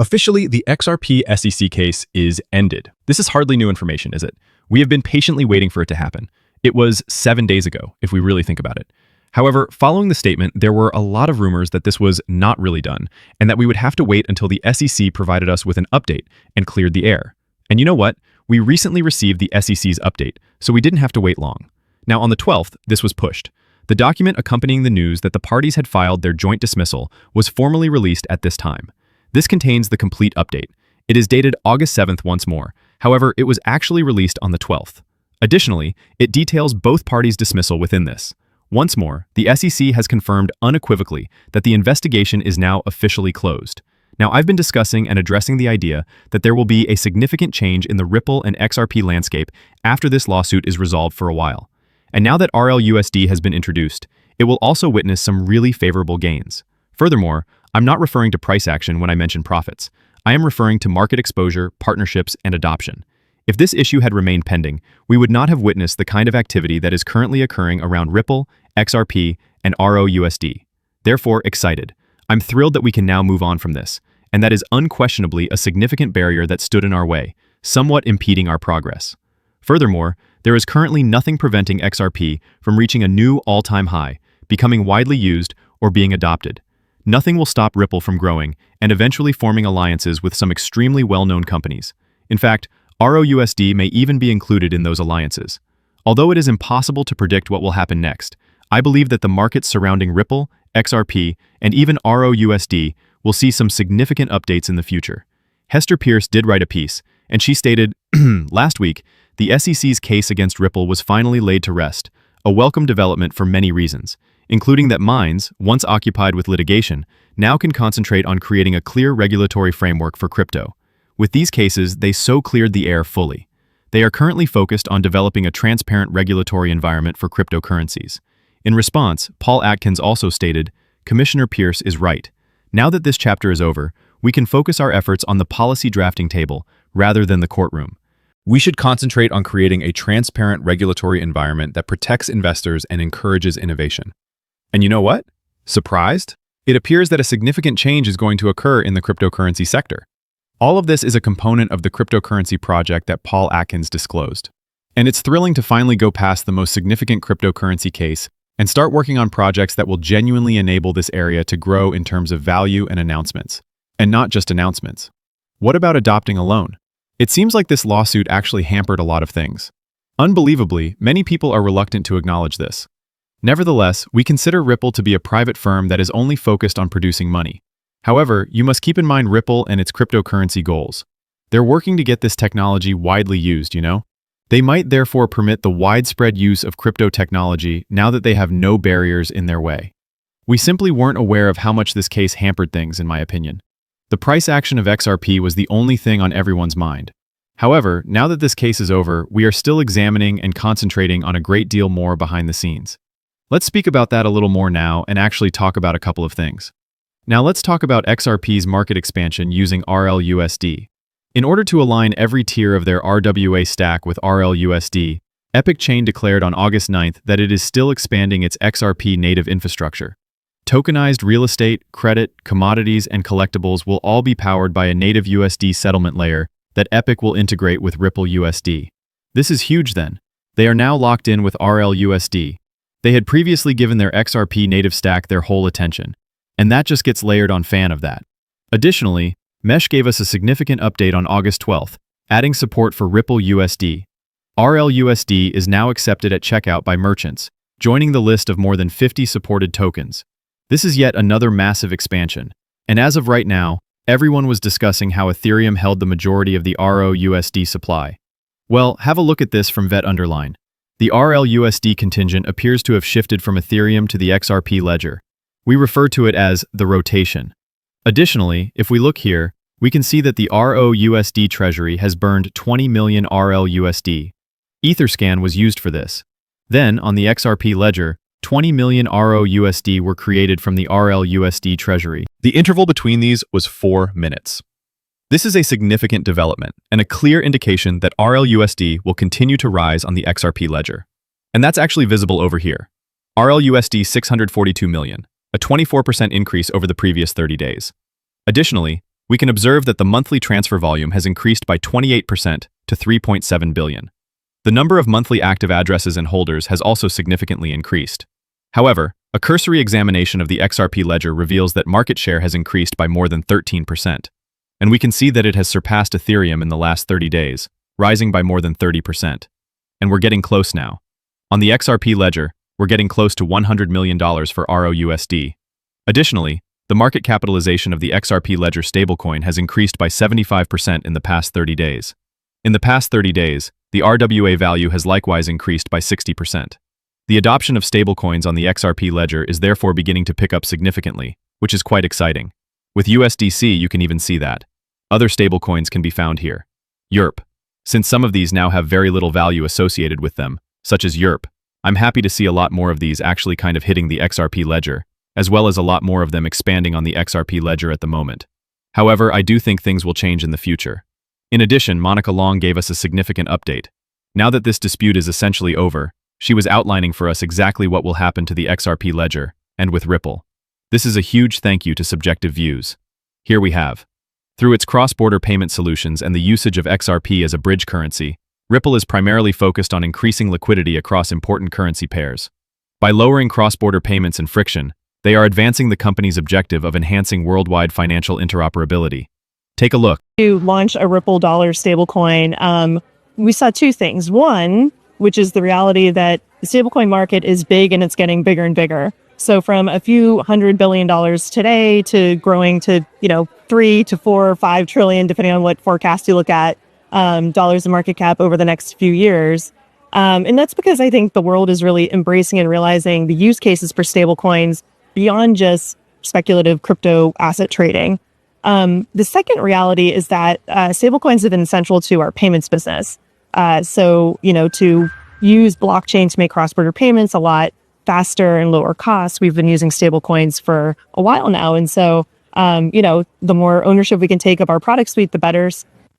Officially, the XRP SEC case is ended. This is hardly new information, is it? We have been patiently waiting for it to happen. It was 7 days ago, if we really think about it. However, following the statement, there were a lot of rumors that this was not really done, and that we would have to wait until the SEC provided us with an update and cleared the air. And you know what? We recently received the SEC's update, so we didn't have to wait long. Now, on the 12th, this was pushed. The document accompanying the news that the parties had filed their joint dismissal was formally released at this time. This contains the complete update. It is dated August 7th once more. However, it was actually released on the 12th. Additionally, it details both parties' dismissal within this. Once more, the SEC has confirmed unequivocally that the investigation is now officially closed. Now, I've been discussing and addressing the idea that there will be a significant change in the Ripple and XRP landscape after this lawsuit is resolved for a while. And now that RLUSD has been introduced, it will also witness some really favorable gains. Furthermore, I'm not referring to price action when I mention profits. I am referring to market exposure, partnerships, and adoption. If this issue had remained pending, we would not have witnessed the kind of activity that is currently occurring around Ripple, XRP, and ROUSD. Therefore, excited. I'm thrilled that we can now move on from this, and that is unquestionably a significant barrier that stood in our way, somewhat impeding our progress. Furthermore, there is currently nothing preventing XRP from reaching a new all-time high, becoming widely used, or being adopted. Nothing will stop Ripple from growing and eventually forming alliances with some extremely well-known companies. In fact, ROUSD may even be included in those alliances. Although it is impossible to predict what will happen next, I believe that the markets surrounding Ripple, XRP, and even ROUSD will see some significant updates in the future. Hester Pierce did write a piece, and she stated, last week, the SEC's case against Ripple was finally laid to rest, a welcome development for many reasons, including that minds, once occupied with litigation, now can concentrate on creating a clear regulatory framework for crypto. With these cases, they so cleared the air fully. They are currently focused on developing a transparent regulatory environment for cryptocurrencies. In response, Paul Atkins also stated, Commissioner Pierce is right. Now that this chapter is over, we can focus our efforts on the policy drafting table rather than the courtroom. We should concentrate on creating a transparent regulatory environment that protects investors and encourages innovation. And you know what? Surprised? It appears that a significant change is going to occur in the cryptocurrency sector. All of this is a component of the cryptocurrency project that Paul Atkins disclosed. And it's thrilling to finally go past the most significant cryptocurrency case and start working on projects that will genuinely enable this area to grow in terms of value and announcements. And not just announcements. What about adopting alone? It seems like this lawsuit actually hampered a lot of things. Unbelievably, many people are reluctant to acknowledge this. Nevertheless, we consider Ripple to be a private firm that is only focused on producing money. However, you must keep in mind Ripple and its cryptocurrency goals. They're working to get this technology widely used, you know? They might therefore permit the widespread use of crypto technology now that they have no barriers in their way. We simply weren't aware of how much this case hampered things, in my opinion. The price action of XRP was the only thing on everyone's mind. However, now that this case is over, we are still examining and concentrating on a great deal more behind the scenes. Let's speak about that a little more now and actually talk about a couple of things. Now let's talk about XRP's market expansion using RLUSD. In order to align every tier of their RWA stack with RLUSD, Epic Chain declared on August 9th that it is still expanding its XRP native infrastructure. Tokenized real estate, credit, commodities, and collectibles will all be powered by a native USD settlement layer that Epic will integrate with Ripple USD. This is huge then. They are now locked in with RLUSD. They had previously given their XRP native stack their whole attention, and that just gets layered on fan of that. Additionally, Mesh gave us a significant update on August 12th, adding support for Ripple USD. RLUSD is now accepted at checkout by merchants, joining the list of more than 50 supported tokens. This is yet another massive expansion, and as of right now, everyone was discussing how Ethereum held the majority of the ROUSD supply. Well, have a look at this from Vet Underline. The RLUSD contingent appears to have shifted from Ethereum to the XRP ledger. We refer to it as the rotation. Additionally, if we look here, we can see that the ROUSD treasury has burned 20 million RLUSD. Etherscan was used for this. Then, on the XRP ledger, 20 million ROUSD were created from the RLUSD treasury. The interval between these was 4 minutes. This is a significant development and a clear indication that RLUSD will continue to rise on the XRP ledger. And that's actually visible over here. RLUSD 642 million, a 24% increase over the previous 30 days. Additionally, we can observe that the monthly transfer volume has increased by 28% to 3.7 billion. The number of monthly active addresses and holders has also significantly increased. However, a cursory examination of the XRP ledger reveals that market share has increased by more than 13%. And we can see that it has surpassed Ethereum in the last 30 days, rising by more than 30%. And we're getting close now. On the XRP ledger, we're getting close to $100 million for ROUSD. Additionally, the market capitalization of the XRP ledger stablecoin has increased by 75% in the past 30 days. In the past 30 days, the RWA value has likewise increased by 60%. The adoption of stablecoins on the XRP ledger is therefore beginning to pick up significantly, which is quite exciting. With USDC, you can even see that. Other stablecoins can be found here. YRP. Since some of these now have very little value associated with them, such as YRP, I'm happy to see a lot more of these actually kind of hitting the XRP ledger, as well as a lot more of them expanding on the XRP ledger at the moment. However, I do think things will change in the future. In addition, Monica Long gave us a significant update. Now that this dispute is essentially over, she was outlining for us exactly what will happen to the XRP ledger, and with Ripple. This is a huge thank you to Subjective Views. Here we have. Through its cross-border payment solutions and the usage of XRP as a bridge currency, Ripple is primarily focused on increasing liquidity across important currency pairs. By lowering cross-border payments and friction, they are advancing the company's objective of enhancing worldwide financial interoperability. Take a look. To launch a Ripple dollar stablecoin, we saw two things. One, which is the reality that the stablecoin market is big and it's getting bigger and bigger. So from a few $100 billion today to growing to, 3 to 4 or 5 trillion, depending on what forecast you look at, dollars in market cap over the next few years. And that's because I think the world is really embracing and realizing the use cases for stablecoins beyond just speculative crypto asset trading. The second reality is that stablecoins have been central to our payments business. So, to use blockchain to make cross-border payments a lot faster and lower cost, we've been using stablecoins for a while now. And so, the more ownership we can take of our product suite, the better.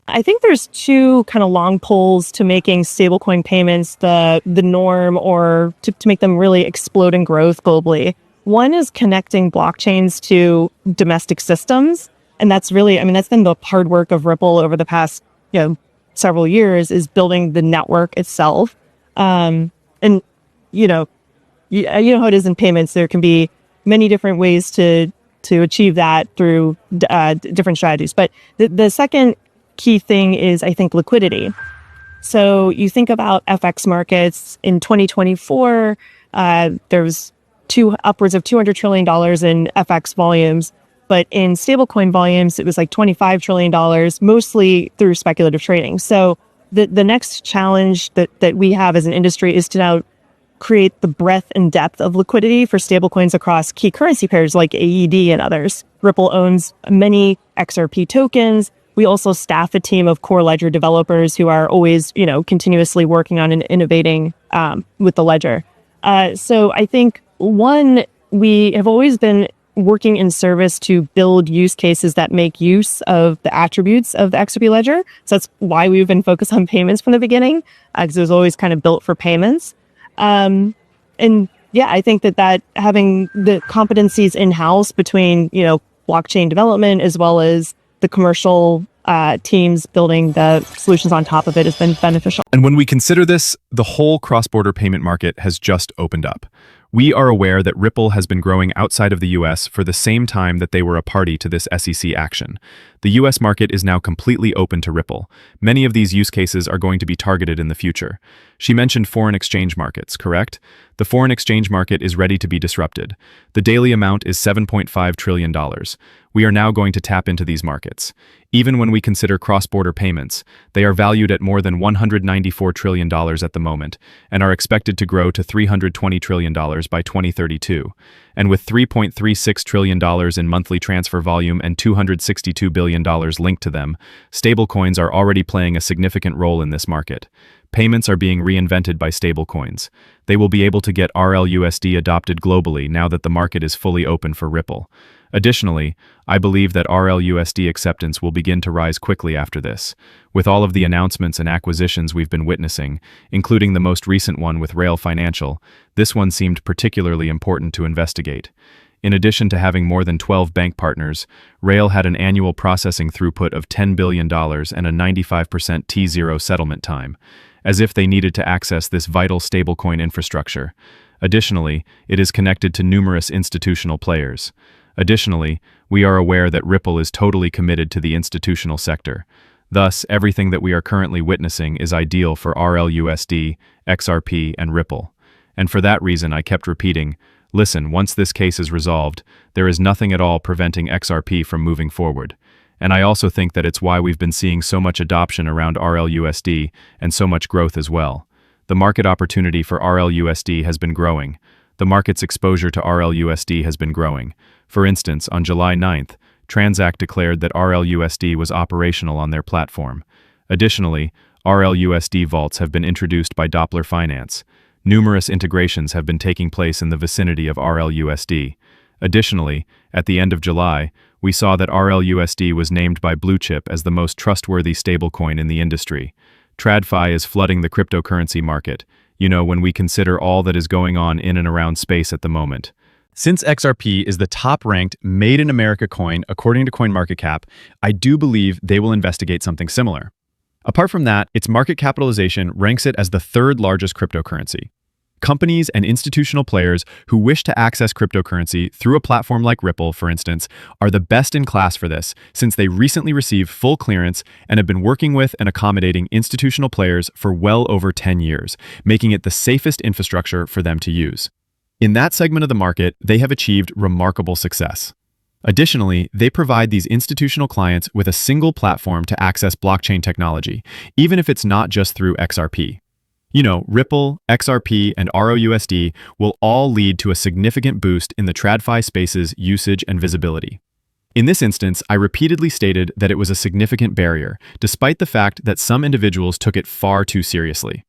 I think there's two kind of long poles to making stablecoin payments the norm, or to make them really explode in growth globally. One is connecting blockchains to domestic systems. And that's really, that's been the hard work of Ripple over the past, several years, is building the network itself. And, you know how it is in payments. There can be many different ways to achieve that through different strategies. But the second key thing is, I think, liquidity. So you think about FX markets in 2024, there was upwards of $200 trillion in FX volumes. But in stablecoin volumes, it was like $25 trillion, mostly through speculative trading. So the next challenge that we have as an industry is to now create the breadth and depth of liquidity for stablecoins across key currency pairs like AED and others. Ripple owns many XRP tokens. We also staff a team of core ledger developers who are always, continuously working on and innovating with the ledger. So I think, one, we have always been working in service to build use cases that make use of the attributes of the XRP ledger. So that's why we've been focused on payments from the beginning, because it was always kind of built for payments. And yeah, I think that having the competencies in-house between, blockchain development as well as the commercial teams building the solutions on top of it has been beneficial. And when we consider this, the whole cross-border payment market has just opened up. We are aware that Ripple has been growing outside of the US for the same time that they were a party to this SEC action. The US market is now completely open to Ripple. Many of these use cases are going to be targeted in the future. She mentioned foreign exchange markets, correct? The foreign exchange market is ready to be disrupted. The daily amount is $7.5 trillion. We are now going to tap into these markets. Even when we consider cross-border payments, they are valued at more than $194 trillion at the moment and are expected to grow to $320 trillion by 2032. And with $3.36 trillion in monthly transfer volume and $262 billion linked to them, stablecoins are already playing a significant role in this market. Payments are being reinvented by stablecoins. They will be able to get RLUSD adopted globally now that the market is fully open for Ripple. Additionally, I believe that RLUSD acceptance will begin to rise quickly after this. With all of the announcements and acquisitions we've been witnessing, including the most recent one with Rail Financial, this one seemed particularly important to investigate. In addition to having more than 12 bank partners, Rail had an annual processing throughput of $10 billion and a 95% T0 settlement time, as if they needed to access this vital stablecoin infrastructure. Additionally, it is connected to numerous institutional players. Additionally, we are aware that Ripple is totally committed to the institutional sector. Thus, everything that we are currently witnessing is ideal for RLUSD, XRP, and Ripple. And for that reason, I kept repeating, listen, once this case is resolved, there is nothing at all preventing XRP from moving forward. And I also think that it's why we've been seeing so much adoption around RLUSD and so much growth as well. The market opportunity for RLUSD has been growing. The market's exposure to RLUSD has been growing. For instance, on July 9th, Transact declared that RLUSD was operational on their platform. Additionally, RLUSD vaults have been introduced by Doppler Finance. Numerous integrations have been taking place in the vicinity of RLUSD. Additionally, at the end of July, we saw that RLUSD was named by Bluechip as the most trustworthy stablecoin in the industry. TradFi is flooding the cryptocurrency market, when we consider all that is going on in and around space at the moment. Since XRP is the top-ranked made-in-America coin according to CoinMarketCap, I do believe they will investigate something similar. Apart from that, its market capitalization ranks it as the third largest cryptocurrency. Companies and institutional players who wish to access cryptocurrency through a platform like Ripple, for instance, are the best in class for this, since they recently received full clearance and have been working with and accommodating institutional players for well over 10 years, making it the safest infrastructure for them to use. In that segment of the market, they have achieved remarkable success. Additionally, they provide these institutional clients with a single platform to access blockchain technology, even if it's not just through XRP. Ripple, XRP, and ROUSD will all lead to a significant boost in the TradFi space's usage and visibility. In this instance, I repeatedly stated that it was a significant barrier, despite the fact that some individuals took it far too seriously.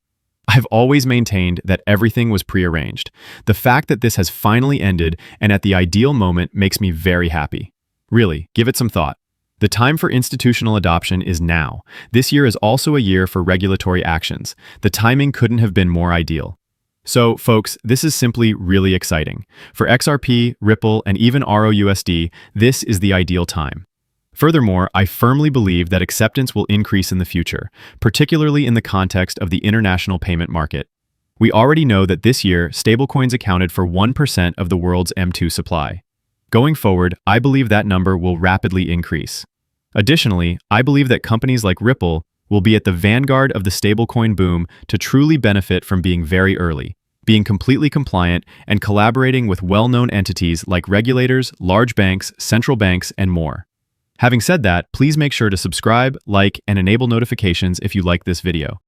I've always maintained that everything was prearranged. The fact that this has finally ended and at the ideal moment makes me very happy. Really, give it some thought. The time for institutional adoption is now. This year is also a year for regulatory actions. The timing couldn't have been more ideal. So, folks, this is simply really exciting. For XRP, Ripple, and even ROUSD, this is the ideal time. Furthermore, I firmly believe that acceptance will increase in the future, particularly in the context of the international payment market. We already know that this year, stablecoins accounted for 1% of the world's M2 supply. Going forward, I believe that number will rapidly increase. Additionally, I believe that companies like Ripple will be at the vanguard of the stablecoin boom to truly benefit from being very early, being completely compliant, and collaborating with well-known entities like regulators, large banks, central banks, and more. Having said that, please make sure to subscribe, like, and enable notifications if you like this video.